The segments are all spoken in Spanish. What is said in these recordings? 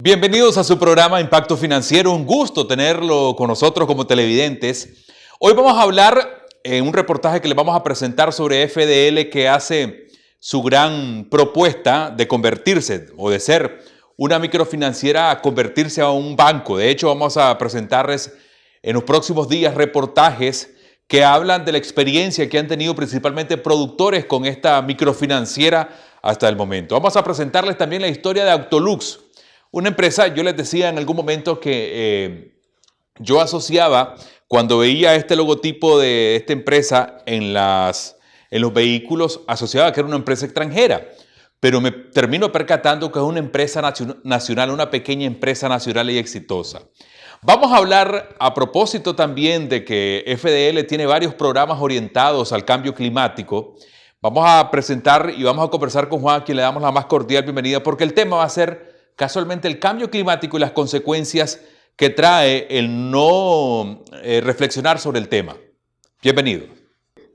Bienvenidos a su programa Impacto Financiero. Un gusto tenerlo con nosotros como televidentes. Hoy vamos a hablar en un reportaje que les vamos a presentar sobre FDL, que hace su gran propuesta de convertirse o de ser una microfinanciera a convertirse a un banco. De hecho, vamos a presentarles en los próximos días reportajes que hablan de la experiencia que han tenido principalmente productores con esta microfinanciera hasta el momento. Vamos a presentarles también la historia de Autolux, una empresa. Yo les decía en algún momento que yo asociaba, cuando veía este logotipo de esta empresa en los vehículos, asociaba que era una empresa extranjera. Pero me termino percatando que es una empresa nacional, una pequeña empresa nacional y exitosa. Vamos a hablar a propósito también de que FDL tiene varios programas orientados al cambio climático. Vamos a presentar y vamos a conversar con Juan, a quien le damos la más cordial bienvenida, porque el tema va a ser casualmente el cambio climático y las consecuencias que trae el no reflexionar sobre el tema. Bienvenido.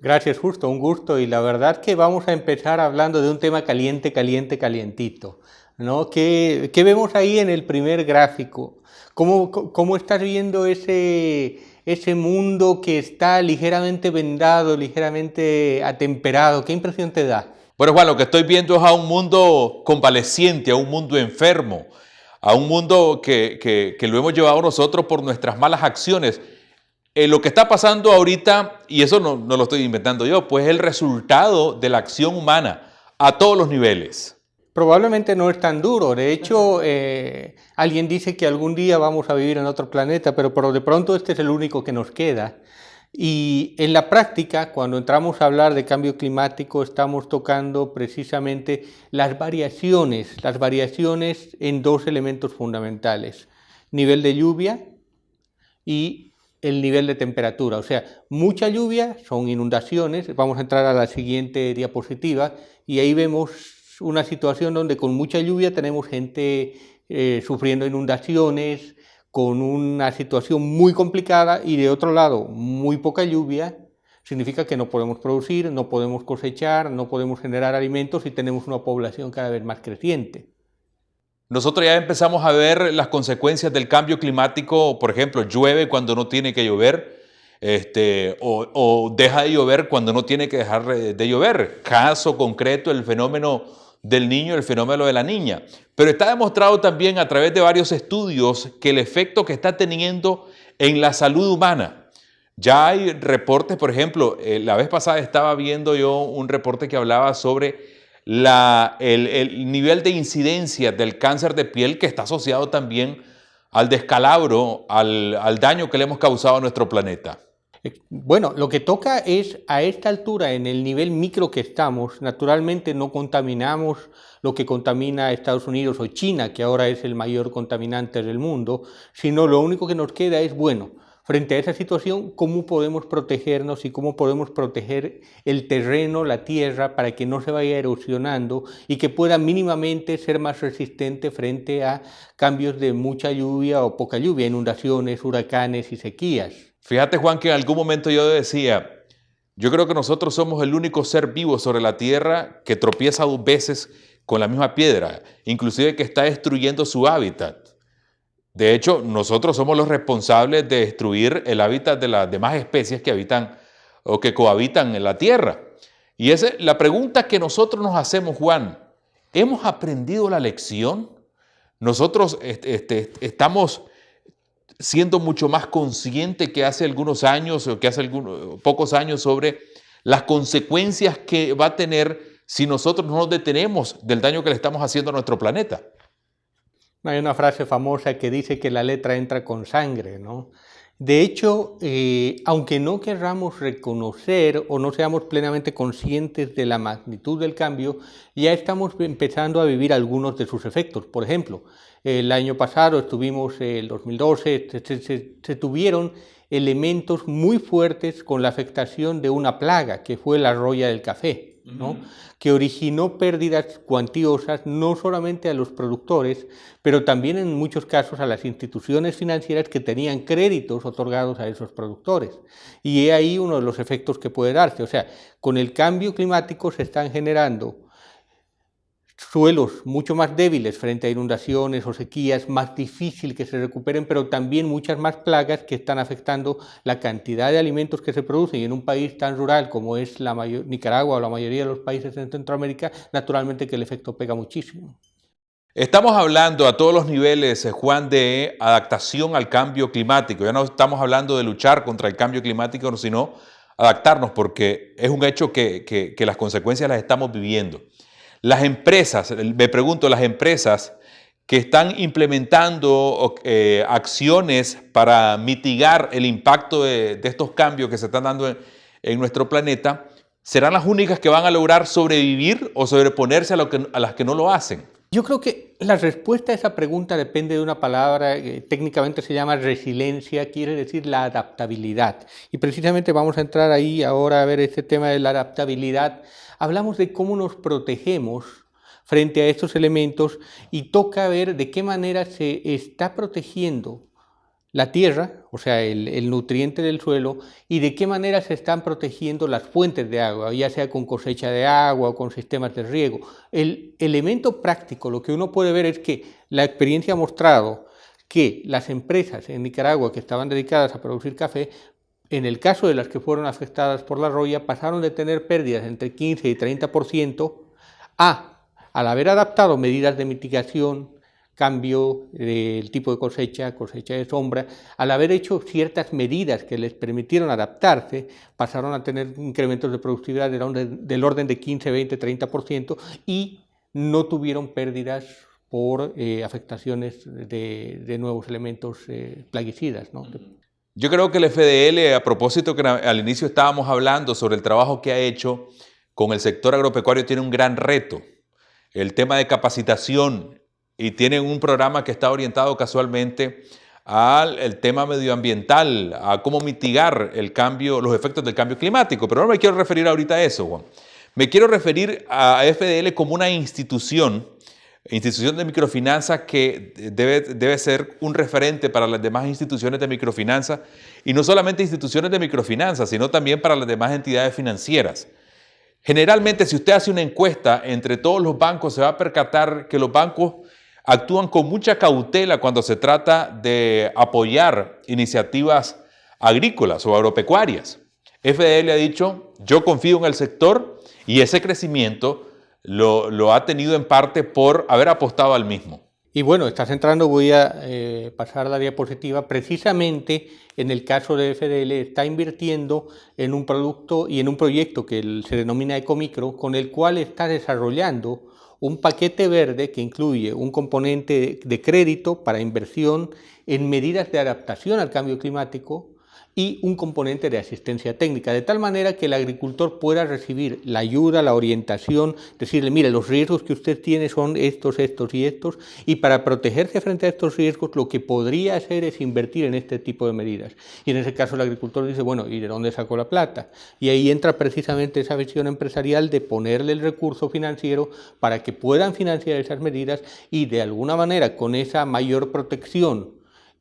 Gracias, Justo, un gusto. Y la verdad que vamos a empezar hablando de un tema calientito, ¿no? ¿Qué vemos ahí en el primer gráfico? ¿Cómo estás viendo ese mundo que está ligeramente vendado, ligeramente atemperado? ¿Qué impresión te da? Bueno, Juan, lo que estoy viendo es a un mundo convaleciente, a un mundo enfermo, a un mundo que lo hemos llevado nosotros por nuestras malas acciones. Lo que está pasando ahorita, y eso no lo estoy inventando yo, pues es el resultado de la acción humana a todos los niveles. Probablemente no es tan duro. De hecho, alguien dice que algún día vamos a vivir en otro planeta, pero de pronto este es el único que nos queda. Y en la práctica, cuando entramos a hablar de cambio climático, estamos tocando precisamente las variaciones en dos elementos fundamentales: nivel de lluvia y el nivel de temperatura. O sea, mucha lluvia son inundaciones. Vamos a entrar a la siguiente diapositiva y ahí vemos una situación donde con mucha lluvia tenemos gente sufriendo inundaciones, con una situación muy complicada, y de otro lado, muy poca lluvia significa que no podemos producir, no podemos cosechar, no podemos generar alimentos y tenemos una población cada vez más creciente. Nosotros ya empezamos a ver las consecuencias del cambio climático. Por ejemplo, llueve cuando no tiene que llover, o deja de llover cuando no tiene que dejar de llover. Caso concreto, el fenómeno del niño, el fenómeno de la niña. Pero está demostrado también a través de varios estudios que el efecto que está teniendo en la salud humana. Ya hay reportes, por ejemplo, la vez pasada estaba viendo yo un reporte que hablaba sobre el nivel de incidencia del cáncer de piel, que está asociado también al descalabro, al daño que le hemos causado a nuestro planeta. Bueno, lo que toca es, a esta altura, en el nivel micro que estamos, naturalmente no contaminamos lo que contamina a Estados Unidos o China, que ahora es el mayor contaminante del mundo, sino lo único que nos queda es, bueno, frente a esa situación, cómo podemos protegernos y cómo podemos proteger el terreno, la tierra, para que no se vaya erosionando y que pueda mínimamente ser más resistente frente a cambios de mucha lluvia o poca lluvia, inundaciones, huracanes y sequías. Fíjate, Juan, que en algún momento yo decía, yo creo que nosotros somos el único ser vivo sobre la tierra que tropieza 2 veces con la misma piedra, inclusive que está destruyendo su hábitat. De hecho, nosotros somos los responsables de destruir el hábitat de las demás especies que habitan o que cohabitan en la tierra. Y esa es la pregunta que nosotros nos hacemos, Juan. ¿Hemos aprendido la lección? Nosotros estamos siendo mucho más consciente que hace algunos años o que hace pocos años sobre las consecuencias que va a tener si nosotros no nos detenemos del daño que le estamos haciendo a nuestro planeta. Hay una frase famosa que dice que la letra entra con sangre, ¿no? De hecho, aunque no querramos reconocer o no seamos plenamente conscientes de la magnitud del cambio, ya estamos empezando a vivir algunos de sus efectos. Por ejemplo, el año pasado el 2012, se tuvieron elementos muy fuertes con la afectación de una plaga que fue la roya del café, ¿no? Que originó pérdidas cuantiosas no solamente a los productores, pero también en muchos casos a las instituciones financieras que tenían créditos otorgados a esos productores. Y he ahí uno de los efectos que puede darse. O sea, con el cambio climático se están generando suelos mucho más débiles frente a inundaciones o sequías, más difícil que se recuperen, pero también muchas más plagas que están afectando la cantidad de alimentos que se producen. Y en un país tan rural como es Nicaragua o la mayoría de los países en Centroamérica, naturalmente que el efecto pega muchísimo. Estamos hablando a todos los niveles, Juan, de adaptación al cambio climático. Ya no estamos hablando de luchar contra el cambio climático, sino adaptarnos, porque es un hecho que las consecuencias las estamos viviendo. Las empresas, me pregunto, las empresas que están implementando acciones para mitigar el impacto de estos cambios que se están dando en nuestro planeta, ¿serán las únicas que van a lograr sobrevivir o sobreponerse a las que no lo hacen? Yo creo que la respuesta a esa pregunta depende de una palabra que técnicamente se llama resiliencia, quiere decir la adaptabilidad. Y precisamente vamos a entrar ahí ahora a ver este tema de la adaptabilidad. Hablamos de cómo nos protegemos frente a estos elementos y toca ver de qué manera se está protegiendo la tierra, o sea, el nutriente del suelo, y de qué manera se están protegiendo las fuentes de agua, ya sea con cosecha de agua o con sistemas de riego. El elemento práctico, lo que uno puede ver es que la experiencia ha mostrado que las empresas en Nicaragua que estaban dedicadas a producir café, en el caso de las que fueron afectadas por la roya, pasaron de tener pérdidas entre 15 y 30% al haber adaptado medidas de mitigación, cambio del tipo de cosecha de sombra, al haber hecho ciertas medidas que les permitieron adaptarse, pasaron a tener incrementos de productividad del orden de 15, 20, 30% y no tuvieron pérdidas por afectaciones de nuevos elementos plaguicidas, ¿no? Yo creo que el FDL, a propósito que al inicio estábamos hablando sobre el trabajo que ha hecho con el sector agropecuario, tiene un gran reto. El tema de capacitación, y tienen un programa que está orientado casualmente al tema medioambiental, a cómo mitigar los efectos del cambio climático. Pero no me quiero referir ahorita a eso, Juan. Me quiero referir a FDL como una institución de microfinanza que debe ser un referente para las demás instituciones de microfinanza, y no solamente instituciones de microfinanza, sino también para las demás entidades financieras. Generalmente, si usted hace una encuesta entre todos los bancos, se va a percatar que los bancos actúan con mucha cautela cuando se trata de apoyar iniciativas agrícolas o agropecuarias. FDL ha dicho, yo confío en el sector, y ese crecimiento lo ha tenido en parte por haber apostado al mismo. Y bueno, estás entrando, voy a pasar la diapositiva. Precisamente en el caso de FDL está invirtiendo en un producto y en un proyecto que se denomina Ecomicro, con el cual está desarrollando un paquete verde que incluye un componente de crédito para inversión en medidas de adaptación al cambio climático y un componente de asistencia técnica, de tal manera que el agricultor pueda recibir la ayuda, la orientación, decirle, mire, los riesgos que usted tiene son estos, estos y estos, y para protegerse frente a estos riesgos lo que podría hacer es invertir en este tipo de medidas. Y en ese caso el agricultor dice, bueno, ¿y de dónde sacó la plata? Y ahí entra precisamente esa visión empresarial de ponerle el recurso financiero para que puedan financiar esas medidas y de alguna manera con esa mayor protección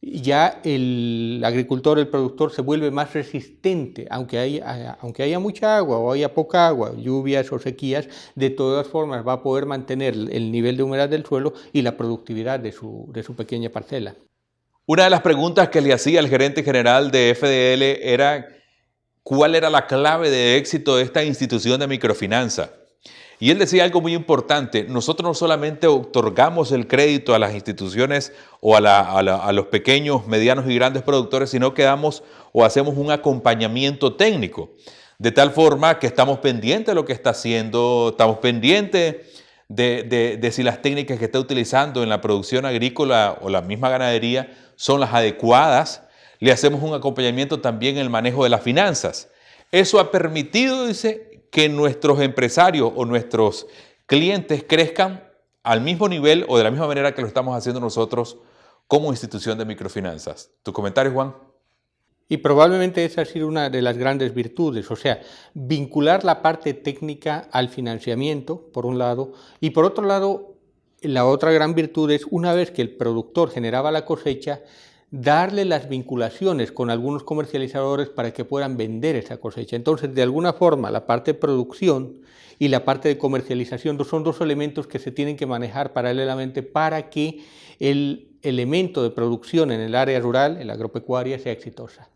ya el agricultor, el productor se vuelve más resistente, aunque haya mucha agua o haya poca agua, lluvias o sequías, de todas formas va a poder mantener el nivel de humedad del suelo y la productividad de su pequeña parcela. Una de las preguntas que le hacía el gerente general de FDL era ¿cuál era la clave de éxito de esta institución de microfinanza? Y él decía algo muy importante, nosotros no solamente otorgamos el crédito a las instituciones o a los pequeños, medianos y grandes productores, sino que damos o hacemos un acompañamiento técnico, de tal forma que estamos pendientes de lo que está haciendo, estamos pendientes de si las técnicas que está utilizando en la producción agrícola o la misma ganadería son las adecuadas. Le hacemos un acompañamiento también en el manejo de las finanzas. Eso ha permitido, dice, que nuestros empresarios o nuestros clientes crezcan al mismo nivel o de la misma manera que lo estamos haciendo nosotros como institución de microfinanzas. ¿Tu comentario, Juan? Y probablemente esa ha sido una de las grandes virtudes, o sea, vincular la parte técnica al financiamiento, por un lado, y por otro lado, la otra gran virtud es, una vez que el productor generaba la cosecha, darle las vinculaciones con algunos comercializadores para que puedan vender esa cosecha. Entonces, de alguna forma, la parte de producción y la parte de comercialización son dos elementos que se tienen que manejar paralelamente para que el elemento de producción en el área rural, en la agropecuaria, sea exitosa.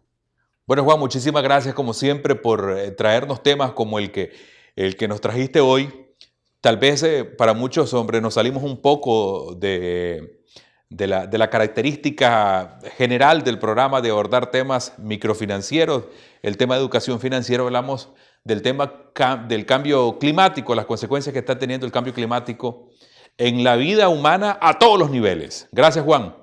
Bueno, Juan, muchísimas gracias como siempre por traernos temas como el que nos trajiste hoy. Tal vez para muchos hombres nos salimos un poco de la característica general del programa de abordar temas microfinancieros, el tema de educación financiera. Hablamos del tema del cambio climático, las consecuencias que está teniendo el cambio climático en la vida humana a todos los niveles. Gracias, Juan.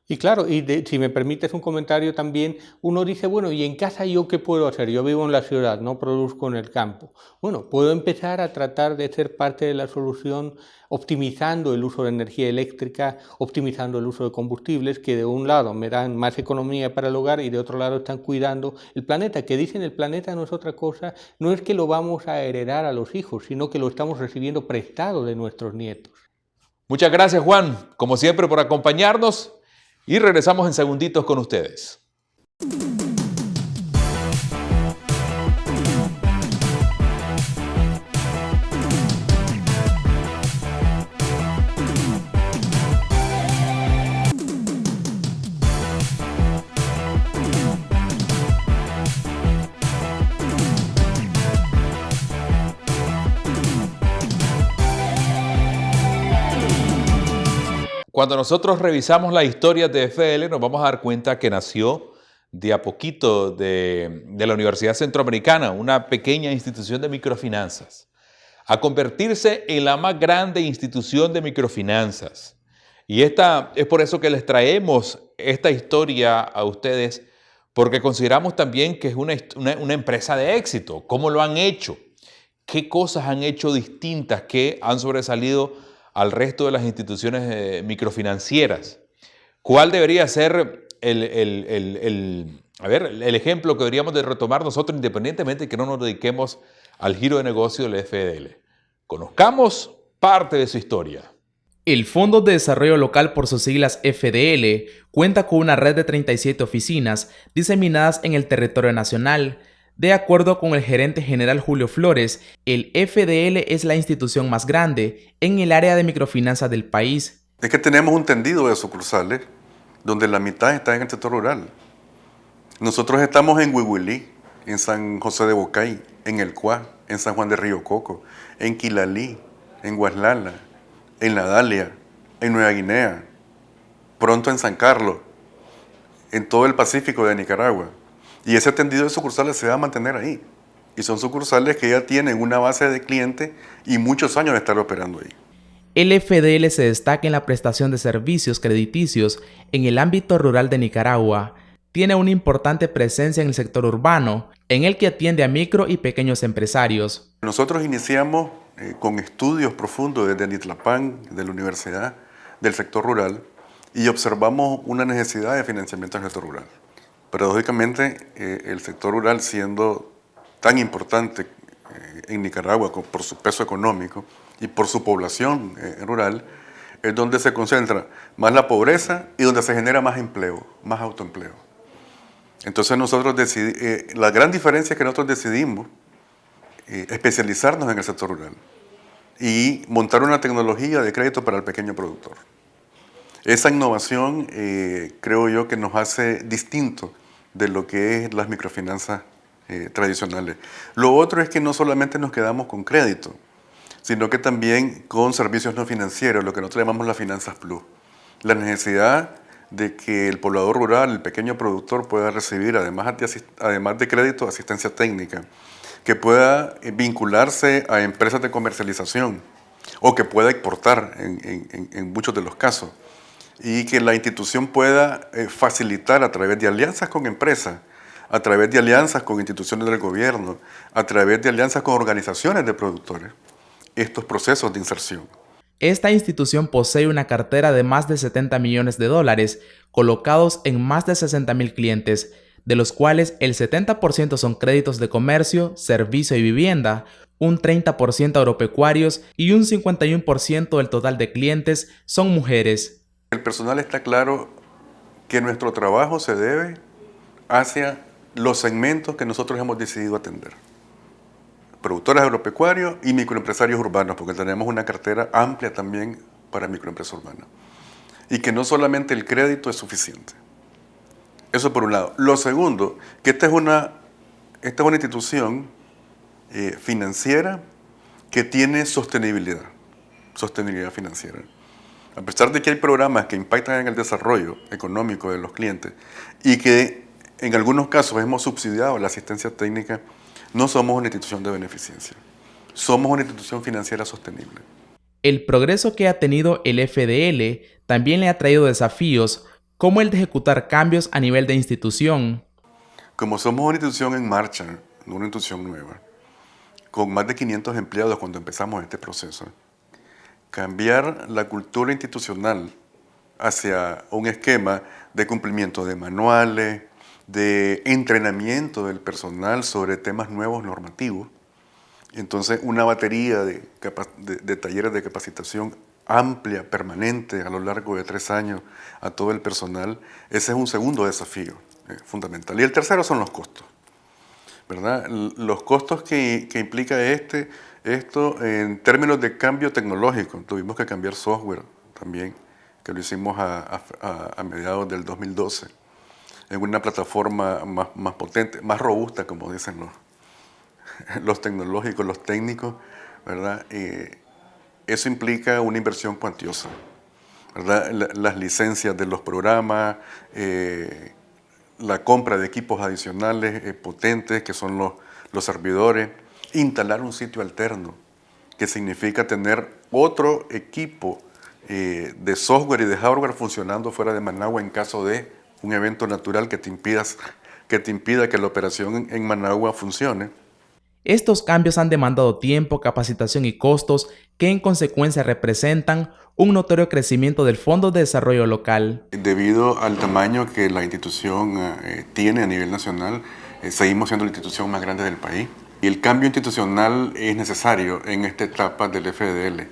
Y claro, si me permites un comentario también, uno dice, bueno, ¿y en casa yo qué puedo hacer? Yo vivo en la ciudad, no produzco en el campo. Bueno, puedo empezar a tratar de ser parte de la solución optimizando el uso de energía eléctrica, optimizando el uso de combustibles, que de un lado me dan más economía para el hogar y de otro lado están cuidando el planeta, que dicen el planeta no es otra cosa, no es que lo vamos a heredar a los hijos, sino que lo estamos recibiendo prestado de nuestros nietos. Muchas gracias, Juan, como siempre, por acompañarnos. Y regresamos en segunditos con ustedes. Cuando nosotros revisamos la historia de FDL, nos vamos a dar cuenta que nació de a poquito de la Universidad Centroamericana, una pequeña institución de microfinanzas, a convertirse en la más grande institución de microfinanzas. Y es por eso que les traemos esta historia a ustedes, porque consideramos también que es una empresa de éxito. ¿Cómo lo han hecho? ¿Qué cosas han hecho distintas que han sobresalido al resto de las instituciones microfinancieras? ¿Cuál debería ser el ejemplo que deberíamos de retomar nosotros, independientemente de que no nos dediquemos al giro de negocio del FDL? Conozcamos parte de su historia. El Fondo de Desarrollo Local, por sus siglas FDL, cuenta con una red de 37 oficinas diseminadas en el territorio nacional. De acuerdo con el gerente general Julio Flores, el FDL es la institución más grande en el área de microfinanzas del país. Es que tenemos un tendido de sucursales donde la mitad está en el sector rural. Nosotros estamos en Huihuilí, en San José de Bocay, en El Cuá, en San Juan de Río Coco, en Quilalí, en Guaslala, en La Dalia, en Nueva Guinea, pronto en San Carlos, en todo el Pacífico de Nicaragua. Y ese tendido de sucursales se va a mantener ahí. Y son sucursales que ya tienen una base de clientes y muchos años de estar operando ahí. El FDL se destaca en la prestación de servicios crediticios en el ámbito rural de Nicaragua. Tiene una importante presencia en el sector urbano, en el que atiende a micro y pequeños empresarios. Nosotros iniciamos con estudios profundos desde Nitlapán, de la universidad, del sector rural, y observamos una necesidad de financiamiento en el sector rural. Paradójicamente, el sector rural, siendo tan importante en Nicaragua por su peso económico y por su población rural, es donde se concentra más la pobreza y donde se genera más empleo, más autoempleo. Entonces nosotros la gran diferencia es que nosotros decidimos especializarnos en el sector rural y montar una tecnología de crédito para el pequeño productor. Esa innovación creo yo que nos hace distinto de lo que es las microfinanzas tradicionales. Lo otro es que no solamente nos quedamos con crédito, sino que también con servicios no financieros, lo que nosotros llamamos las finanzas plus. La necesidad de que el poblador rural, el pequeño productor, pueda recibir, además de crédito, asistencia técnica, que pueda vincularse a empresas de comercialización o que pueda exportar en muchos de los casos, y que la institución pueda facilitar a través de alianzas con empresas, a través de alianzas con instituciones del gobierno, a través de alianzas con organizaciones de productores, estos procesos de inserción. Esta institución posee una cartera de más de $70 millones colocados en más de 60,000 clientes, de los cuales el 70% son créditos de comercio, servicio y vivienda, un 30% agropecuarios y un 51% del total de clientes son mujeres. El personal está claro que nuestro trabajo se debe hacia los segmentos que nosotros hemos decidido atender. Productores agropecuarios y microempresarios urbanos, porque tenemos una cartera amplia también para microempresa urbana. Y que no solamente el crédito es suficiente. Eso por un lado. Lo segundo, que esta es una institución financiera que tiene sostenibilidad financiera. A pesar de que hay programas que impactan en el desarrollo económico de los clientes y que en algunos casos hemos subsidiado la asistencia técnica, no somos una institución de beneficencia. Somos una institución financiera sostenible. El progreso que ha tenido el FDL también le ha traído desafíos, como el de ejecutar cambios a nivel de institución. Como somos una institución en marcha, no una institución nueva, con más de 500 empleados cuando empezamos este proceso, cambiar la cultura institucional hacia un esquema de cumplimiento de manuales, de entrenamiento del personal sobre temas nuevos normativos. Entonces, una batería de talleres de capacitación amplia, permanente, a lo largo de 3 años a todo el personal, ese es un segundo desafío fundamental. Y el tercero son los costos, ¿verdad? Los costos que implica esto en términos de cambio tecnológico. Tuvimos que cambiar software también, que lo hicimos a mediados del 2012, en una plataforma más potente, más robusta, como dicen los tecnológicos, los técnicos, ¿verdad? Eso implica una inversión cuantiosa, ¿verdad? Las licencias de los programas, la compra de equipos adicionales potentes, que son los servidores, instalar un sitio alterno, que significa tener otro equipo de software y de hardware funcionando fuera de Managua en caso de un evento natural que te impida que la operación en Managua funcione. Estos cambios han demandado tiempo, capacitación y costos que en consecuencia representan un notorio crecimiento del Fondo de Desarrollo Local. Debido al tamaño que la institución tiene a nivel nacional, seguimos siendo la institución más grande del país. Y el cambio institucional es necesario en esta etapa del FDL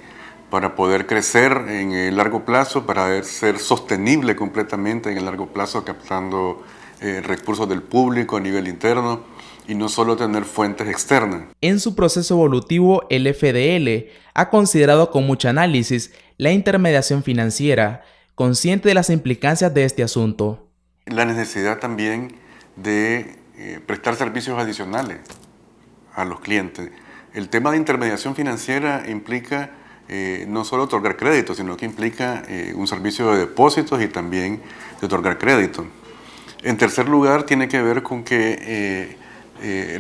para poder crecer en el largo plazo, para ser sostenible completamente en el largo plazo, captando recursos del público a nivel interno y no solo tener fuentes externas. En su proceso evolutivo, el FDL ha considerado con mucho análisis la intermediación financiera, consciente de las implicancias de este asunto. La necesidad también de prestar servicios adicionales a los clientes. El tema de intermediación financiera implica no solo otorgar crédito, sino que implica un servicio de depósitos y también de otorgar crédito. En tercer lugar, tiene que ver con que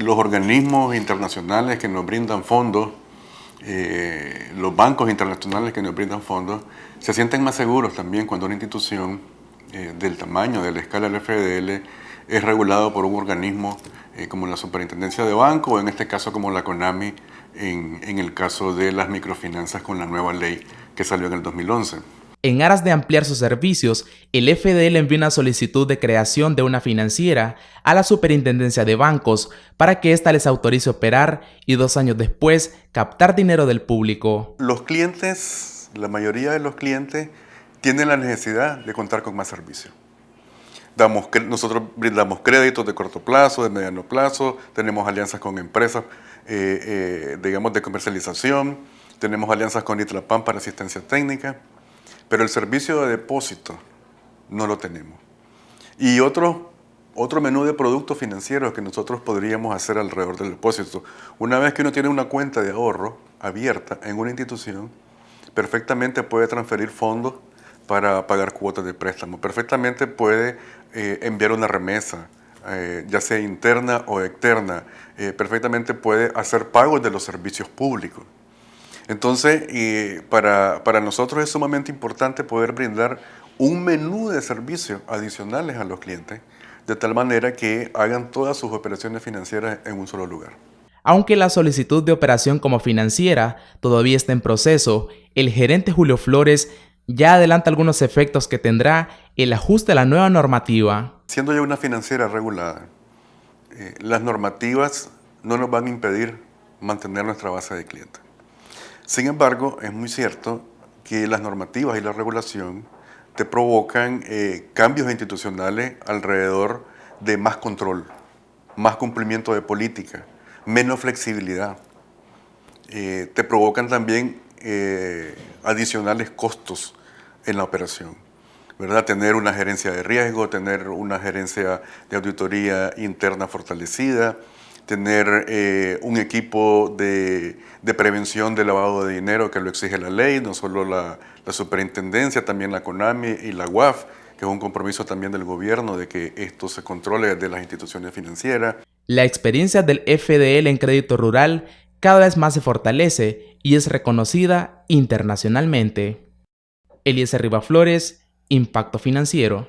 los organismos internacionales que nos brindan fondos, los bancos internacionales que nos brindan fondos, se sienten más seguros también cuando una institución del tamaño, de la escala del FDL, es regulado por un organismo como la Superintendencia de Banco o en este caso como la CONAMI en el caso de las microfinanzas con la nueva ley que salió en el 2011. En aras de ampliar sus servicios, el FDL envió una solicitud de creación de una financiera a la Superintendencia de Bancos para que ésta les autorice operar y 2 años después captar dinero del público. Los clientes, la mayoría de los clientes, tienen la necesidad de contar con más servicios. Nosotros brindamos créditos de corto plazo, de mediano plazo, tenemos alianzas con empresas, digamos, de comercialización, tenemos alianzas con Itlapán para asistencia técnica, pero el servicio de depósito no lo tenemos. Y otro menú de productos financieros que nosotros podríamos hacer alrededor del depósito. Una vez que uno tiene una cuenta de ahorro abierta en una institución, perfectamente puede transferir fondos para pagar cuotas de préstamo. Perfectamente puede enviar una remesa, ya sea interna o externa. Perfectamente puede hacer pagos de los servicios públicos. Entonces, para nosotros es sumamente importante poder brindar un menú de servicios adicionales a los clientes, de tal manera que hagan todas sus operaciones financieras en un solo lugar. Aunque la solicitud de operación como financiera todavía está en proceso, el gerente Julio Flores ya adelanta algunos efectos que tendrá el ajuste a la nueva normativa. Siendo ya una financiera regulada, las normativas no nos van a impedir mantener nuestra base de clientes. Sin embargo, es muy cierto que las normativas y la regulación te provocan cambios institucionales alrededor de más control, más cumplimiento de política, menos flexibilidad. Te provocan también adicionales costos en la operación, ¿verdad? Tener una gerencia de riesgo, tener una gerencia de auditoría interna fortalecida, tener un equipo de prevención de lavado de dinero que lo exige la ley, no solo la superintendencia, también la CONAMI y la UAF, que es un compromiso también del gobierno de que esto se controle de las instituciones financieras. La experiencia del FDL en crédito rural cada vez más se fortalece y es reconocida internacionalmente. Eliezer Rivas Flores, Impacto Financiero.